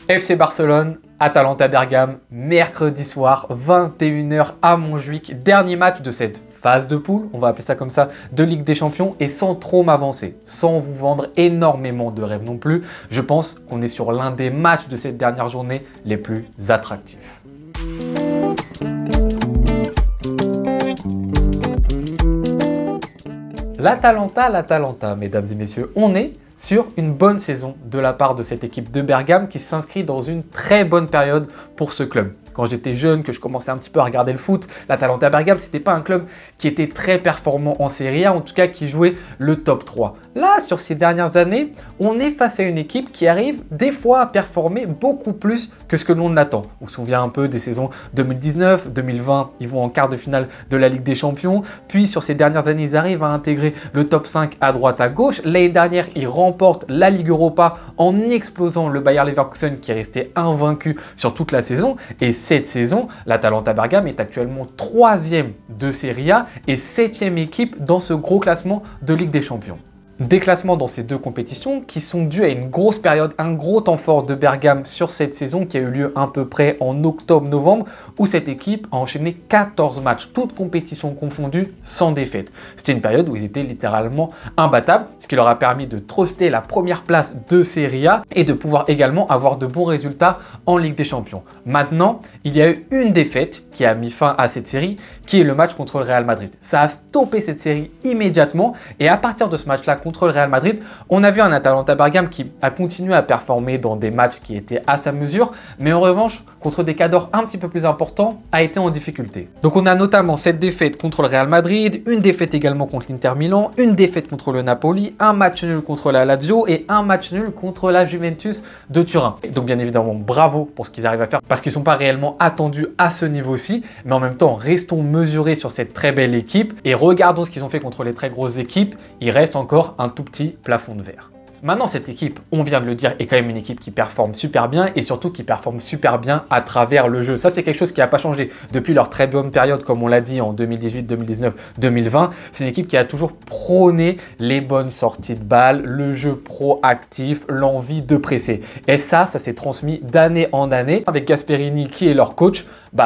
FC Barcelone, Atalanta Bergame, mercredi soir, 21 h à Montjuic, dernier match de cette phase de poule, on va appeler ça comme ça, de Ligue des Champions, et sans trop m'avancer, sans vous vendre énormément de rêves non plus, je pense qu'on est sur l'un des matchs de cette dernière journée les plus attractifs. L'Atalanta, mesdames et messieurs, on est sur une bonne saison de la part de cette équipe de Bergame qui s'inscrit dans une très bonne période pour ce club. Quand j'étais jeune, que je commençais un petit peu à regarder le foot, l'Atalanta Bergame, c'était pas un club qui était très performant en Serie A, en tout cas qui jouait le top 3. Là, sur ces dernières années, on est face à une équipe qui arrive des fois à performer beaucoup plus que ce que l'on attend. On se souvient un peu des saisons 2019, 2020, ils vont en quart de finale de la Ligue des Champions. Puis sur ces dernières années, ils arrivent à intégrer le top 5 à droite à gauche. L'année dernière, ils remportent la Ligue Europa en explosant le Bayer Leverkusen qui est resté invaincu sur toute la saison. Et cette saison, l'Atalanta Bergame est actuellement 3e de Serie A et 7e équipe dans ce gros classement de Ligue des Champions. Des classements dans ces deux compétitions qui sont dus à une grosse période, un gros temps fort de Bergame sur cette saison qui a eu lieu à peu près en octobre-novembre où cette équipe a enchaîné 14 matchs, toutes compétitions confondues, sans défaite. C'était une période où ils étaient littéralement imbattables, ce qui leur a permis de truster la première place de Serie A et de pouvoir également avoir de bons résultats en Ligue des Champions. Maintenant, il y a eu une défaite qui a mis fin à cette série, qui est le match contre le Real Madrid. Ça a stoppé cette série immédiatement et à partir de ce match-là, contre le Real Madrid, on a vu un Atalanta Bergame qui a continué à performer dans des matchs qui étaient à sa mesure, mais en revanche, contre des cadors un petit peu plus importants, a été en difficulté. Donc on a notamment cette défaite contre le Real Madrid, une défaite également contre l'Inter Milan, une défaite contre le Napoli, un match nul contre la Lazio et un match nul contre la Juventus de Turin. Et donc bien évidemment, bravo pour ce qu'ils arrivent à faire, parce qu'ils ne sont pas réellement attendus à ce niveau-ci, mais en même temps, restons mesurés sur cette très belle équipe et regardons ce qu'ils ont fait contre les très grosses équipes. Il reste encore un tout petit plafond de verre. Maintenant, cette équipe, on vient de le dire, est quand même une équipe qui performe super bien et surtout qui performe super bien à travers le jeu. Ça, c'est quelque chose qui n'a pas changé depuis leur très bonne période, comme on l'a dit en 2018, 2019, 2020. C'est une équipe qui a toujours prôné les bonnes sorties de balles, le jeu proactif, l'envie de presser. Et ça s'est transmis d'année en année. Avec Gasperini, qui est leur coach,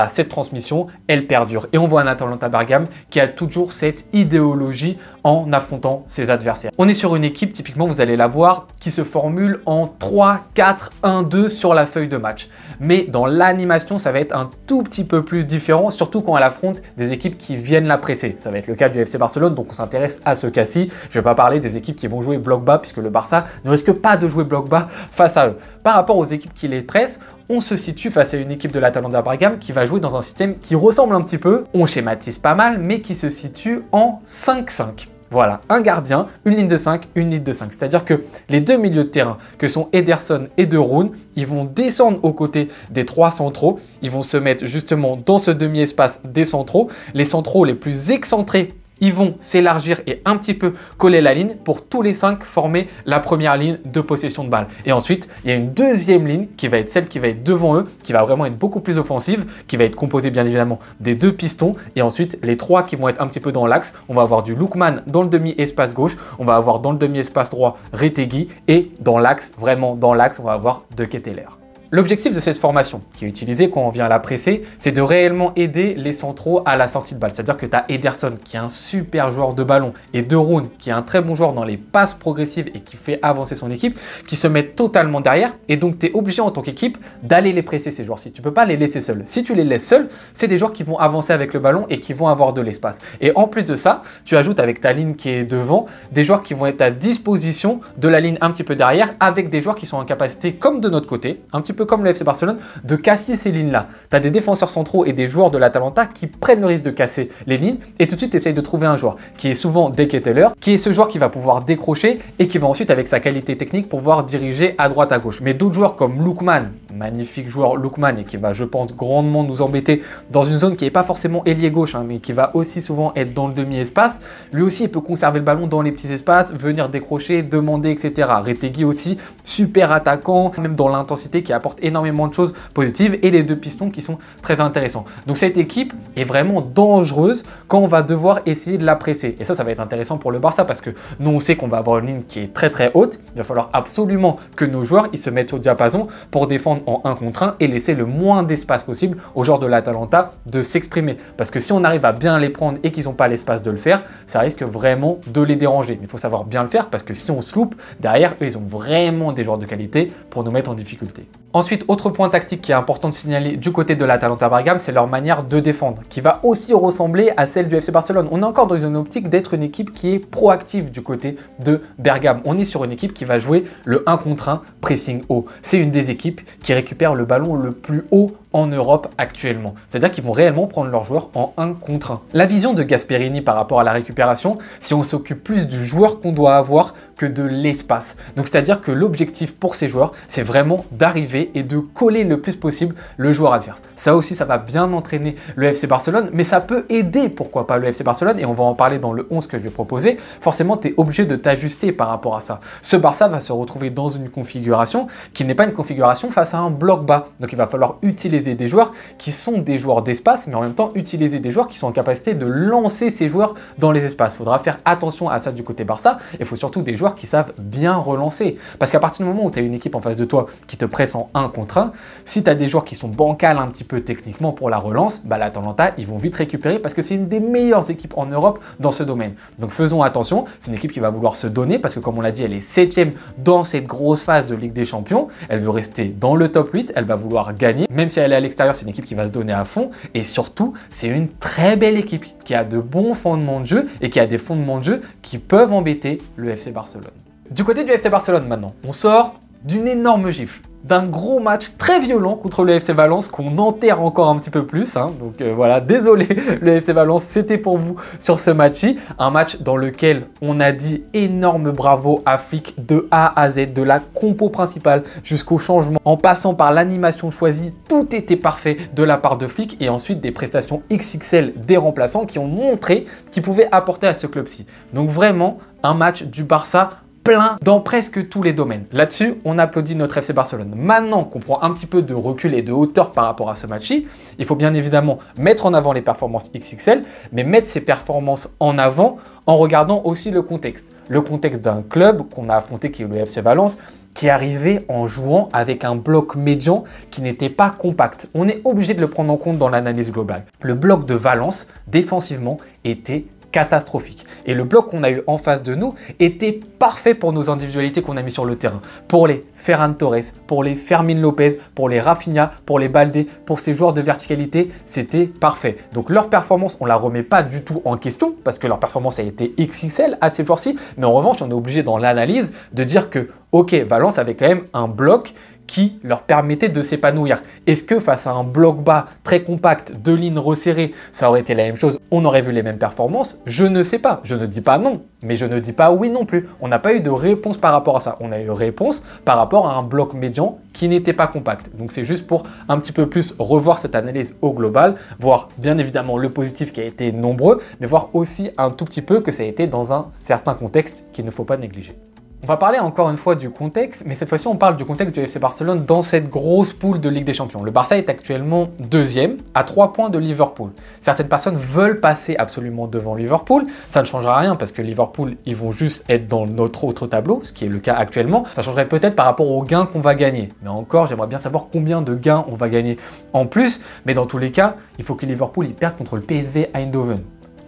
cette transmission, elle perdure. Et on voit un Atalanta Bergame qui a toujours cette idéologie en affrontant ses adversaires. On est sur une équipe, typiquement, vous allez la voir, qui se formule en 3, 4, 1, 2 sur la feuille de match. Mais dans l'animation, ça va être un tout petit peu plus différent, surtout quand elle affronte des équipes qui viennent la presser. Ça va être le cas du FC Barcelone, donc on s'intéresse à ce cas-ci. Je ne vais pas parler des équipes qui vont jouer bloc bas, puisque le Barça ne risque pas de jouer bloc bas face à eux. Par rapport aux équipes qui les pressent, on se situe face à une équipe de l'Atalanta Bergame qui va jouer dans un système qui ressemble un petit peu, on schématise pas mal, mais qui se situe en 5-5. Voilà, un gardien, une ligne de 5, une ligne de 5. C'est-à-dire que les deux milieux de terrain, que sont Ederson et De Roon, ils vont descendre aux côtés des trois centraux. Ils vont se mettre justement dans ce demi-espace des centraux. Les centraux les plus excentrés, ils vont s'élargir et un petit peu coller la ligne pour tous les 5 former la première ligne de possession de balle. Et ensuite, il y a une deuxième ligne qui va être celle qui va être devant eux, qui va vraiment être beaucoup plus offensive, qui va être composée bien évidemment des 2 pistons. Et ensuite, les 3 qui vont être un petit peu dans l'axe. On va avoir du Lookman dans le demi-espace gauche, on va avoir dans le demi-espace droit Retegui et dans l'axe, vraiment dans l'axe, on va avoir De Ketelaere. L'objectif de cette formation, qui est utilisée quand on vient la presser, c'est de réellement aider les centraux à la sortie de balle. C'est-à-dire que tu as Ederson, qui est un super joueur de ballon, et De Roon, qui est un très bon joueur dans les passes progressives et qui fait avancer son équipe, qui se mettent totalement derrière. Et donc, tu es obligé en tant qu'équipe d'aller les presser, ces joueurs-ci. Tu ne peux pas les laisser seuls. Si tu les laisses seuls, c'est des joueurs qui vont avancer avec le ballon et qui vont avoir de l'espace. Et en plus de ça, tu ajoutes avec ta ligne qui est devant, des joueurs qui vont être à disposition de la ligne un petit peu derrière, avec des joueurs qui sont en capacité, comme de notre côté, un petit peu comme le FC Barcelone, de casser ces lignes-là. Tu as des défenseurs centraux et des joueurs de l'Atalanta qui prennent le risque de casser les lignes et tout de suite essayent de trouver un joueur qui est souvent De Ketelaere, qui est ce joueur qui va pouvoir décrocher et qui va ensuite, avec sa qualité technique, pouvoir diriger à droite à gauche. Mais d'autres joueurs comme Lookman, magnifique joueur Lookman et qui va, je pense, grandement nous embêter dans une zone qui n'est pas forcément ailier gauche, mais qui va aussi souvent être dans le demi-espace. Lui aussi, il peut conserver le ballon dans les petits espaces, venir décrocher, demander, etc. Retegui aussi, super attaquant, même dans l'intensité, qui apporte énormément de choses positives, et les 2 pistons qui sont très intéressants. Donc cette équipe est vraiment dangereuse quand on va devoir essayer de la presser. Et ça va être intéressant pour le Barça parce que nous on sait qu'on va avoir une ligne qui est très très haute. Il va falloir absolument que nos joueurs ils se mettent au diapason pour défendre défendre en 1 contre 1 et laisser le moins d'espace possible aux joueurs de l'Atalanta de s'exprimer. Parce que si on arrive à bien les prendre et qu'ils n'ont pas l'espace de le faire, ça risque vraiment de les déranger. Mais il faut savoir bien le faire parce que si on se loupe, derrière, eux, ils ont vraiment des joueurs de qualité pour nous mettre en difficulté. Ensuite, autre point tactique qui est important de signaler du côté de l'Atalanta Bergame, c'est leur manière de défendre, qui va aussi ressembler à celle du FC Barcelone. On est encore dans une optique d'être une équipe qui est proactive du côté de Bergame. On est sur une équipe qui va jouer le 1 contre 1 pressing haut. C'est une des équipes qui récupère le ballon le plus haut en Europe actuellement. C'est-à-dire qu'ils vont réellement prendre leurs joueurs en 1 contre 1. La vision de Gasperini par rapport à la récupération, c'est on s'occupe plus du joueur qu'on doit avoir que de l'espace. Donc c'est-à-dire que l'objectif pour ces joueurs, c'est vraiment d'arriver et de coller le plus possible le joueur adverse. Ça aussi, ça va bien entraîner le FC Barcelone, mais ça peut aider, pourquoi pas, le FC Barcelone, et on va en parler dans le 11 que je vais proposer. Forcément, tu es obligé de t'ajuster par rapport à ça. Ce Barça va se retrouver dans une configuration qui n'est pas une configuration face à un bloc bas. Donc il va falloir utiliser des joueurs qui sont des joueurs d'espace, mais en même temps utiliser des joueurs qui sont en capacité de lancer ces joueurs dans les espaces. Il faudra faire attention à ça du côté Barça, et il faut surtout des joueurs qui savent bien relancer. Parce qu'à partir du moment où tu as une équipe en face de toi qui te presse en 1 contre 1, si tu as des joueurs qui sont bancals un petit peu techniquement pour la relance, bah l'Atalanta, ils vont vite récupérer parce que c'est une des meilleures équipes en Europe dans ce domaine. Donc faisons attention, c'est une équipe qui va vouloir se donner parce que comme on l'a dit, elle est 7e dans cette grosse phase de Ligue des Champions. Elle veut rester dans le top 8, elle va vouloir gagner. Même si elle est à l'extérieur, c'est une équipe qui va se donner à fond. Et surtout, c'est une très belle équipe qui a de bons fondements de jeu et qui a des fondements de jeu qui peuvent embêter le FC Barcelone. Du côté du FC Barcelone maintenant, on sort d'une énorme gifle, d'un gros match très violent contre le FC Valence qu'on enterre encore un petit peu plus. Donc voilà, désolé le FC Valence, c'était pour vous sur ce match-ci. Un match dans lequel on a dit énorme bravo à Flick de A à Z, de la compo principale jusqu'au changement, en passant par l'animation choisie, tout était parfait de la part de Flick et ensuite des prestations XXL des remplaçants qui ont montré qu'ils pouvaient apporter à ce club-ci. Donc vraiment, un match du Barça plein dans presque tous les domaines. Là-dessus, on applaudit notre FC Barcelone. Maintenant qu'on prend un petit peu de recul et de hauteur par rapport à ce match-ci, il faut bien évidemment mettre en avant les performances XXL, mais mettre ces performances en avant en regardant aussi le contexte. Le contexte d'un club qu'on a affronté qui est le FC Valence, qui est arrivé en jouant avec un bloc médian qui n'était pas compact. On est obligé de le prendre en compte dans l'analyse globale. Le bloc de Valence, défensivement, était catastrophique. Et le bloc qu'on a eu en face de nous était parfait pour nos individualités qu'on a mis sur le terrain. Pour les Ferran Torres, pour les Fermin Lopez, pour les Rafinha, pour les Baldé, pour ces joueurs de verticalité, c'était parfait. Donc leur performance, on la remet pas du tout en question parce que leur performance a été XXL à ces joueurs-ci. Mais en revanche, on est obligé dans l'analyse de dire que, ok, Valence avait quand même un bloc qui leur permettait de s'épanouir. Est-ce que face à un bloc bas très compact, deux lignes resserrées, ça aurait été la même chose? On aurait vu les mêmes performances? Je ne sais pas. Je ne dis pas non, mais je ne dis pas oui non plus. On n'a pas eu de réponse par rapport à ça. On a eu réponse par rapport à un bloc médian qui n'était pas compact. Donc c'est juste pour un petit peu plus revoir cette analyse au global, voir bien évidemment le positif qui a été nombreux, mais voir aussi un tout petit peu que ça a été dans un certain contexte qu'il ne faut pas négliger. On va parler encore une fois du contexte, mais cette fois-ci on parle du contexte du FC Barcelone dans cette grosse poule de Ligue des Champions. Le Barça est actuellement 2e à 3 points de Liverpool. Certaines personnes veulent passer absolument devant Liverpool. Ça ne changera rien parce que Liverpool, ils vont juste être dans notre autre tableau, ce qui est le cas actuellement. Ça changerait peut-être par rapport aux gains qu'on va gagner. Mais encore, j'aimerais bien savoir combien de gains on va gagner en plus. Mais dans tous les cas, il faut que Liverpool il perde contre le PSV Eindhoven.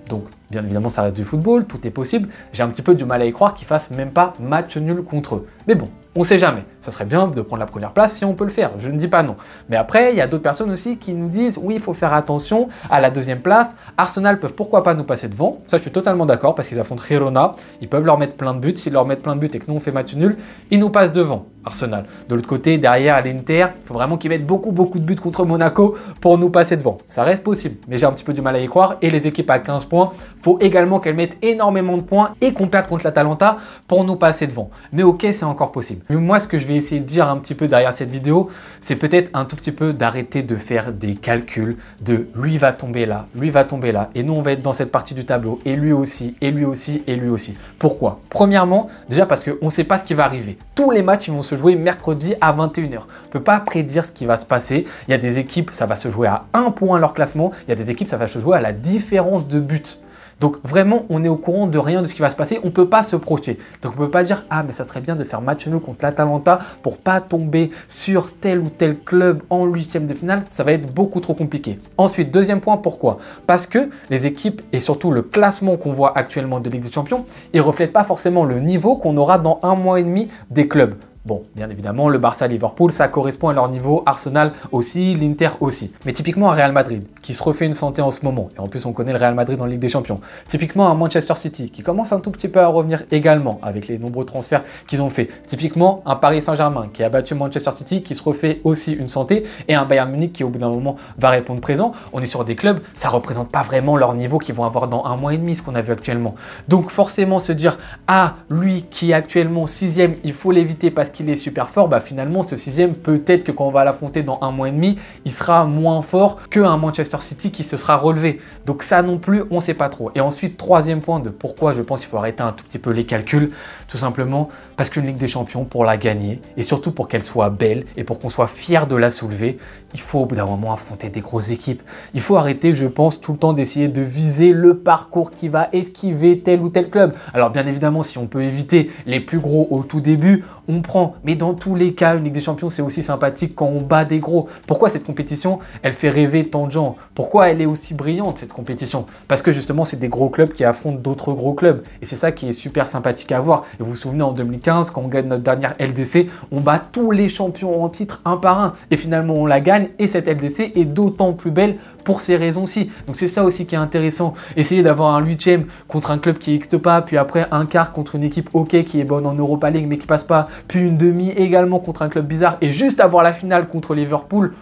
Donc, bien évidemment, ça reste du football, tout est possible. J'ai un petit peu du mal à y croire qu'ils fassent même pas match nul contre eux. Mais bon, on sait jamais. Ça serait bien de prendre la première place si on peut le faire. Je ne dis pas non. Mais après, il y a d'autres personnes aussi qui nous disent oui, il faut faire attention à la 2e place. Arsenal peuvent pourquoi pas nous passer devant. Ça, je suis totalement d'accord parce qu'ils affrontent Girona. Ils peuvent leur mettre plein de buts. S'ils leur mettent plein de buts et que nous on fait match nul, ils nous passent devant. Arsenal. De l'autre côté, derrière à l'Inter, il faut vraiment qu'ils mettent beaucoup de buts contre Monaco pour nous passer devant. Ça reste possible, mais j'ai un petit peu du mal à y croire. Et les équipes à 15 points, faut également qu'elles mettent énormément de points et qu'on perde contre l'Atalanta pour nous passer devant. Mais ok, c'est encore possible. Mais moi, ce que je vais essayer de dire un petit peu derrière cette vidéo, c'est peut-être un tout petit peu d'arrêter de faire des calculs de lui va tomber là, lui va tomber là, et nous on va être dans cette partie du tableau, et lui aussi, et lui aussi, et lui aussi. Pourquoi? Premièrement, déjà parce qu'on ne sait pas ce qui va arriver. Tous les matchs ils vont se jouer mercredi à 21h. On ne peut pas prédire ce qui va se passer. Il y a des équipes, ça va se jouer à 1 point leur classement. Il y a des équipes, ça va se jouer à la différence de but. Donc vraiment, on est au courant de rien de ce qui va se passer. On ne peut pas se projeter. Donc on ne peut pas dire, ah mais ça serait bien de faire match nul contre l'Atalanta pour pas tomber sur tel ou tel club en huitième de finale. Ça va être beaucoup trop compliqué. Ensuite, deuxième point, pourquoi? Parce que les équipes et surtout le classement qu'on voit actuellement de Ligue des Champions, ils ne reflètent pas forcément le niveau qu'on aura dans un mois et demi des clubs. Bon, bien évidemment, le Barça, Liverpool, ça correspond à leur niveau, Arsenal aussi, l'Inter aussi. Mais typiquement un Real Madrid, qui se refait une santé en ce moment, et en plus on connaît le Real Madrid en Ligue des Champions. Typiquement un Manchester City, qui commence un tout petit peu à revenir également, avec les nombreux transferts qu'ils ont fait. Typiquement un Paris Saint-Germain, qui a battu Manchester City, qui se refait aussi une santé, et un Bayern Munich, qui au bout d'un moment va répondre présent. On est sur des clubs, ça ne représente pas vraiment leur niveau qu'ils vont avoir dans un mois et demi, ce qu'on a vu actuellement. Donc forcément se dire, ah, lui qui est actuellement 6e, il faut l'éviter parce qu'il est super fort, bah finalement ce 6e, peut-être que quand on va l'affronter dans un mois et demi, il sera moins fort qu'un Manchester City qui se sera relevé. Donc ça non plus, on ne sait pas trop. Et ensuite, troisième point de pourquoi je pense qu'il faut arrêter un tout petit peu les calculs, tout simplement parce qu'une Ligue des Champions, pour la gagner, et surtout pour qu'elle soit belle, et pour qu'on soit fier de la soulever, il faut au bout d'un moment affronter des grosses équipes. Il faut arrêter, je pense, tout le temps d'essayer de viser le parcours qui va esquiver tel ou tel club. Alors bien évidemment, si on peut éviter les plus gros au tout début, on prend. Mais dans tous les cas, une Ligue des Champions, c'est aussi sympathique quand on bat des gros. Pourquoi cette compétition, elle fait rêver tant de gens? Pourquoi elle est aussi brillante, cette compétition? Parce que justement, c'est des gros clubs qui affrontent d'autres gros clubs. Et c'est ça qui est super sympathique à voir. Et vous vous souvenez, en 2015, quand on gagne notre dernière LDC, on bat tous les champions en titre un par un. Et finalement, on la gagne. Et cette LDC est d'autant plus belle pour ces raisons-ci. Donc c'est ça aussi qui est intéressant. Essayer d'avoir un 8e contre un club qui n'existe pas, puis après un quart contre une équipe OK qui est bonne en Europa League mais qui passe pas, puis une demi également contre un club bizarre et juste avoir la finale contre Liverpool.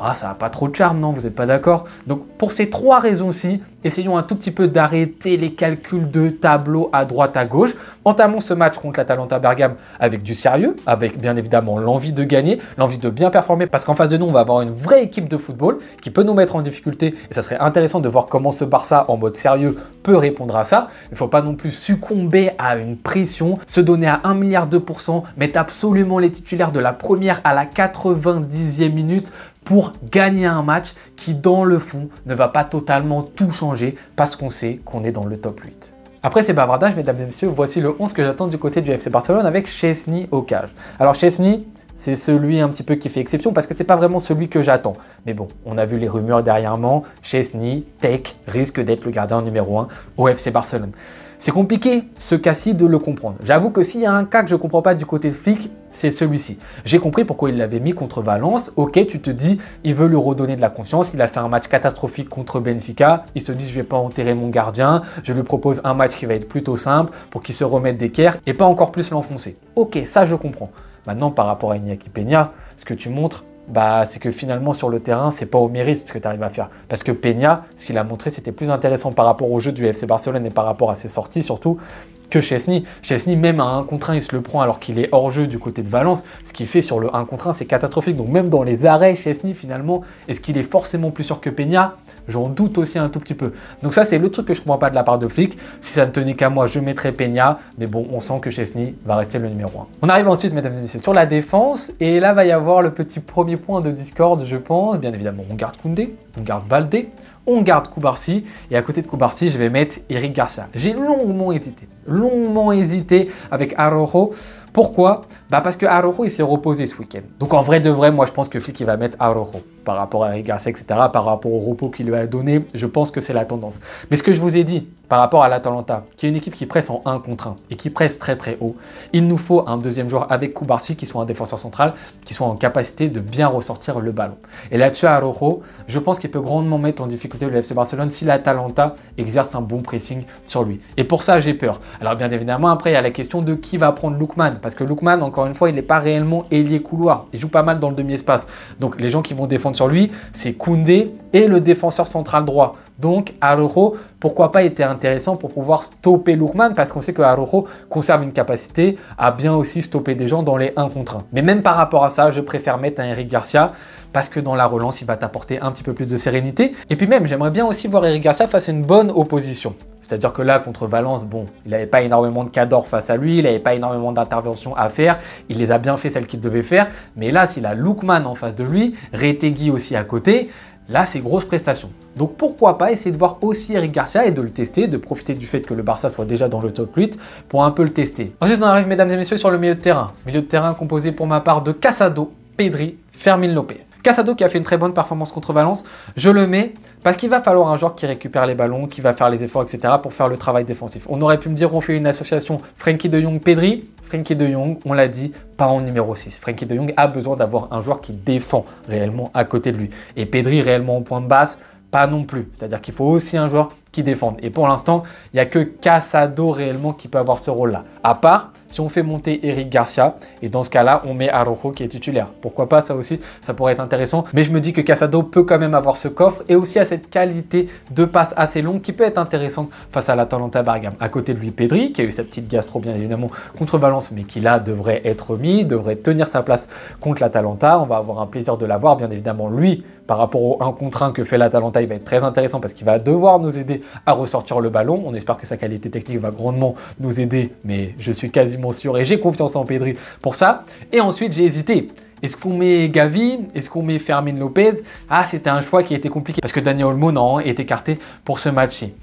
Ah, ça n'a pas trop de charme, non? Vous n'êtes pas d'accord? Donc, pour ces trois raisons-ci, essayons un tout petit peu d'arrêter les calculs de tableau à droite, à gauche. Entamons ce match contre l'Atalanta Bergame avec du sérieux, avec bien évidemment l'envie de gagner, l'envie de bien performer, parce qu'en face de nous, on va avoir une vraie équipe de football qui peut nous mettre en difficulté. Et ça serait intéressant de voir comment ce Barça, en mode sérieux, peut répondre à ça. Il ne faut pas non plus succomber à une pression, se donner à 1 milliard 2%, mettre absolument les titulaires de la première à la 90e minute pour gagner un match qui, dans le fond, ne va pas totalement tout changer parce qu'on sait qu'on est dans le top 8. Après ces bavardages, mesdames et messieurs, voici le 11 que j'attends du côté du FC Barcelone avec Szczęsny au cage. Alors Szczęsny, c'est celui un petit peu qui fait exception parce que c'est pas vraiment celui que j'attends. Mais bon, on a vu les rumeurs dernièrement, Szczęsny, Tech, risque d'être le gardien numéro 1 au FC Barcelone. C'est compliqué, ce cas-ci, de le comprendre. J'avoue que s'il y a un cas que je ne comprends pas du côté de Flick, c'est celui-ci. J'ai compris pourquoi il l'avait mis contre Valence. Ok, tu te dis, il veut lui redonner de la confiance. Il a fait un match catastrophique contre Benfica. Il se dit, je ne vais pas enterrer mon gardien. Je lui propose un match qui va être plutôt simple pour qu'il se remette d'équerre et pas encore plus l'enfoncer. Ok, ça je comprends. Maintenant, par rapport à Iñaki Peña, ce que tu montres, c'est que finalement sur le terrain, c'est pas au mérite ce que tu arrives à faire. Parce que Peña, ce qu'il a montré, c'était plus intéressant par rapport au jeu du FC Barcelone et par rapport à ses sorties surtout que Szczęsny. Szczęsny, même à 1 contre 1, il se le prend alors qu'il est hors jeu du côté de Valence. Ce qu'il fait sur le 1 contre 1, c'est catastrophique. Donc même dans les arrêts, Szczęsny finalement, est-ce qu'il est forcément plus sûr que Peña? J'en doute aussi un tout petit peu. Donc ça, c'est le truc que je ne comprends pas de la part de Flick. Si ça ne tenait qu'à moi, je mettrais Peña. Mais bon, on sent que Szczęsny va rester le numéro 1. On arrive ensuite, mesdames et messieurs, sur la défense. Et là, va y avoir le petit premier point de discorde, je pense. Bien évidemment, on garde Koundé, on garde Baldé, on garde Cubarsí. Et à côté de Cubarsí, je vais mettre Eric Garcia. J'ai longuement hésité avec Araujo. Pourquoi? Parce que Araujo, il s'est reposé ce week-end. Donc en vrai de vrai, moi je pense que Flick il va mettre Araujo par rapport à Eric Garcia, etc. Par rapport au repos qu'il lui a donné, je pense que c'est la tendance. Mais ce que je vous ai dit par rapport à l'Atalanta, qui est une équipe qui presse en 1 contre 1 et qui presse très très haut, il nous faut un deuxième joueur avec Cubarsí qui soit un défenseur central, qui soit en capacité de bien ressortir le ballon. Et là-dessus, Araujo, je pense qu'il peut grandement mettre en difficulté le FC Barcelone si l'Atalanta exerce un bon pressing sur lui. Et pour ça, j'ai peur. Alors bien évidemment, après, il y a la question de qui va prendre Lookman. Parce que Lookman, encore une fois, il n'est pas réellement ailier couloir. Il joue pas mal dans le demi-espace. Donc les gens qui vont défendre sur lui, c'est Koundé et le défenseur central droit. Donc Araujo, pourquoi pas, était intéressant pour pouvoir stopper Lookman parce qu'on sait que Araujo conserve une capacité à bien aussi stopper des gens dans les 1 contre 1. Mais même par rapport à ça, je préfère mettre un Eric Garcia parce que dans la relance, il va t'apporter un petit peu plus de sérénité. Et puis même, j'aimerais bien aussi voir Eric Garcia face à une bonne opposition. C'est-à-dire que là, contre Valence, bon, il n'avait pas énormément de cadors face à lui, il n'avait pas énormément d'interventions à faire, il les a bien fait celles qu'il devait faire. Mais là, s'il a Lookman en face de lui, Retegui aussi à côté, là c'est grosse prestation. Donc pourquoi pas essayer de voir aussi Eric Garcia et de le tester, de profiter du fait que le Barça soit déjà dans le top 8 pour un peu le tester. Ensuite on arrive mesdames et messieurs sur le milieu de terrain. Milieu de terrain composé pour ma part de Casado, Pedri, Fermín López. Casado qui a fait une très bonne performance contre Valence, je le mets parce qu'il va falloir un joueur qui récupère les ballons, qui va faire les efforts, etc. pour faire le travail défensif. On aurait pu me dire on fait une association Frenkie de Jong-Pedri. Frenkie de Jong, on l'a dit, pas en numéro 6. Frenkie de Jong a besoin d'avoir un joueur qui défend réellement à côté de lui. Et Pedri réellement en point de basse, pas non plus. C'est-à-dire qu'il faut aussi un joueur qui défende. Et pour l'instant, il n'y a que Casado réellement qui peut avoir ce rôle-là. À part si on fait monter Eric Garcia, et dans ce cas-là, on met Araujo qui est titulaire. Pourquoi pas, ça aussi, ça pourrait être intéressant. Mais je me dis que Casado peut quand même avoir ce coffre et aussi à cette qualité de passe assez longue qui peut être intéressante face à l'Atalanta Bergame. À côté de lui, Pedri, qui a eu sa petite gastro bien évidemment contre Valence, mais qui là devrait être mis, devrait tenir sa place contre l'Atalanta. On va avoir un plaisir de l'avoir, bien évidemment, lui, par rapport au 1 contre 1 que fait l'Atalanta, il va être très intéressant parce qu'il va devoir nous aider à ressortir le ballon. On espère que sa qualité technique va grandement nous aider, mais je suis quasiment sûr et j'ai confiance en Pedri pour ça. Et ensuite, j'ai hésité. Est-ce qu'on met Gavi? Est-ce qu'on met Fermín López? Ah, c'était un choix qui était compliqué parce que Dani Olmo non, est écarté pour ce match-ci.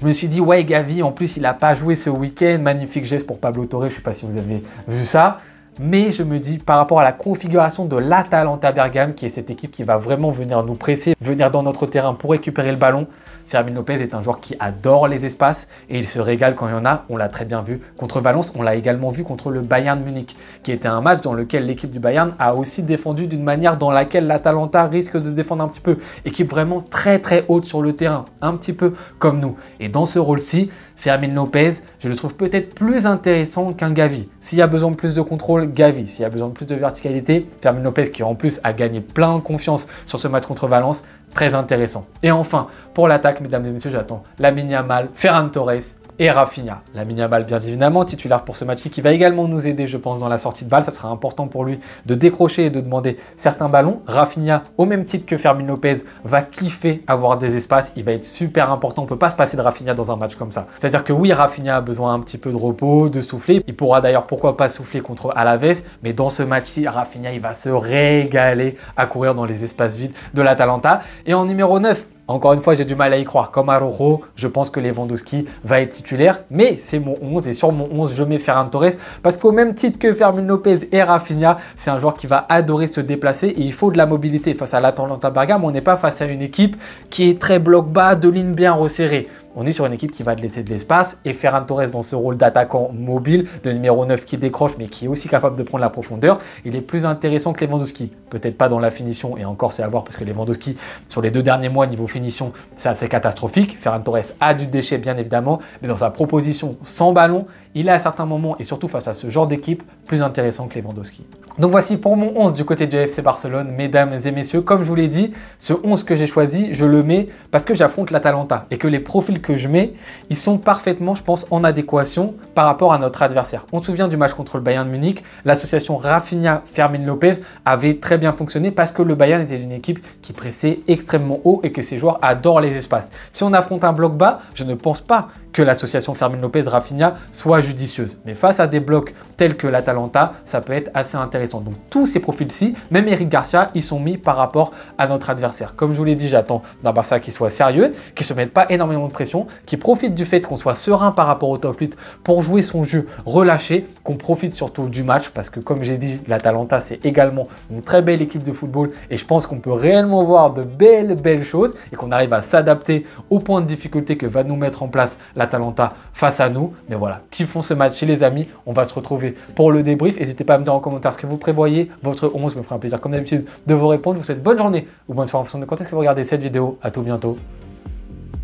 Je me suis dit, ouais, Gavi, en plus, il n'a pas joué ce week-end. Magnifique geste pour Pablo Torre. Je ne sais pas si vous avez vu ça. Mais je me dis, par rapport à la configuration de l'Atalanta Bergame, qui est cette équipe qui va vraiment venir nous presser, venir dans notre terrain pour récupérer le ballon, Fermín López est un joueur qui adore les espaces et il se régale quand il y en a. On l'a très bien vu contre Valence, on l'a également vu contre le Bayern Munich, qui était un match dans lequel l'équipe du Bayern a aussi défendu d'une manière dans laquelle l'Atalanta risque de défendre un petit peu. Équipe vraiment très très haute sur le terrain, un petit peu comme nous. Et dans ce rôle-ci, Fermín López, je le trouve peut-être plus intéressant qu'un Gavi. S'il y a besoin de plus de contrôle, Gavi. S'il y a besoin de plus de verticalité, Fermín López qui en plus a gagné plein de confiance sur ce match contre Valence, très intéressant. Et enfin, pour l'attaque, mesdames et messieurs, j'attends Lamine Yamal, Ferran Torres et Rafinha. Lamine Yamal, bien évidemment, titulaire pour ce match-ci, qui va également nous aider, je pense, dans la sortie de balle. Ça sera important pour lui de décrocher et de demander certains ballons. Rafinha, au même titre que Fermín López, va kiffer avoir des espaces. Il va être super important. On ne peut pas se passer de Rafinha dans un match comme ça. C'est-à-dire que oui, Rafinha a besoin un petit peu de repos, de souffler. Il pourra d'ailleurs, pourquoi pas, souffler contre Alaves. Mais dans ce match-ci, Rafinha, il va se régaler à courir dans les espaces vides de l'Atalanta. Et en numéro 9, encore une fois, j'ai du mal à y croire. Comme Araujo, je pense que Lewandowski va être titulaire, mais c'est mon 11 et sur mon 11, je mets Ferran Torres parce qu'au même titre que Fermín López et Rafinha, c'est un joueur qui va adorer se déplacer et il faut de la mobilité. Face à l'Atalanta Bergame, on n'est pas face à une équipe qui est très bloc bas, de lignes bien resserrées. On est sur une équipe qui va te laisser de l'espace et Ferran Torres dans ce rôle d'attaquant mobile, de numéro 9 qui décroche mais qui est aussi capable de prendre la profondeur, il est plus intéressant que Lewandowski. Peut-être pas dans la finition et encore c'est à voir parce que Lewandowski sur les 2 derniers mois niveau finition c'est assez catastrophique. Ferran Torres a du déchet bien évidemment, mais dans sa proposition sans ballon, il est à certains moments et surtout face à ce genre d'équipe plus intéressant que Lewandowski. Donc voici pour mon 11 du côté du FC Barcelone, mesdames et messieurs. Comme je vous l'ai dit, ce 11 que j'ai choisi, je le mets parce que j'affronte l'Atalanta et que les profils que je mets, ils sont parfaitement, je pense, en adéquation par rapport à notre adversaire. On se souvient du match contre le Bayern Munich, l'association Rafinha-Fermín López avait très bien fonctionné parce que le Bayern était une équipe qui pressait extrêmement haut et que ses joueurs adorent les espaces. Si on affronte un bloc bas, je ne pense pas que l'association Fermín López-Rafinha soit judicieuse. Mais face à des blocs tels que l'Atalanta, ça peut être assez intéressant. Donc tous ces profils-ci, même Eric Garcia, ils sont mis par rapport à notre adversaire. Comme je vous l'ai dit, j'attends d'un Barça qui soit sérieux, qui ne se mette pas énormément de pression, qui profite du fait qu'on soit serein par rapport au top 8 pour jouer son jeu relâché, qu'on profite surtout du match parce que comme j'ai dit, l'Atalanta c'est également une très belle équipe de football et je pense qu'on peut réellement voir de belles choses et qu'on arrive à s'adapter aux points de difficulté que va nous mettre en place l'Atalanta face à nous. Mais voilà, kiffons ce match les amis, on va se retrouver pour le débrief. N'hésitez pas à me dire en commentaire ce que vous prévoyez, votre 11, me fera un plaisir comme d'habitude de vous répondre. Je vous souhaite bonne journée ou bonne soirée en fonction de quand est-ce que vous regardez cette vidéo. À tout bientôt.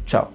Ciao.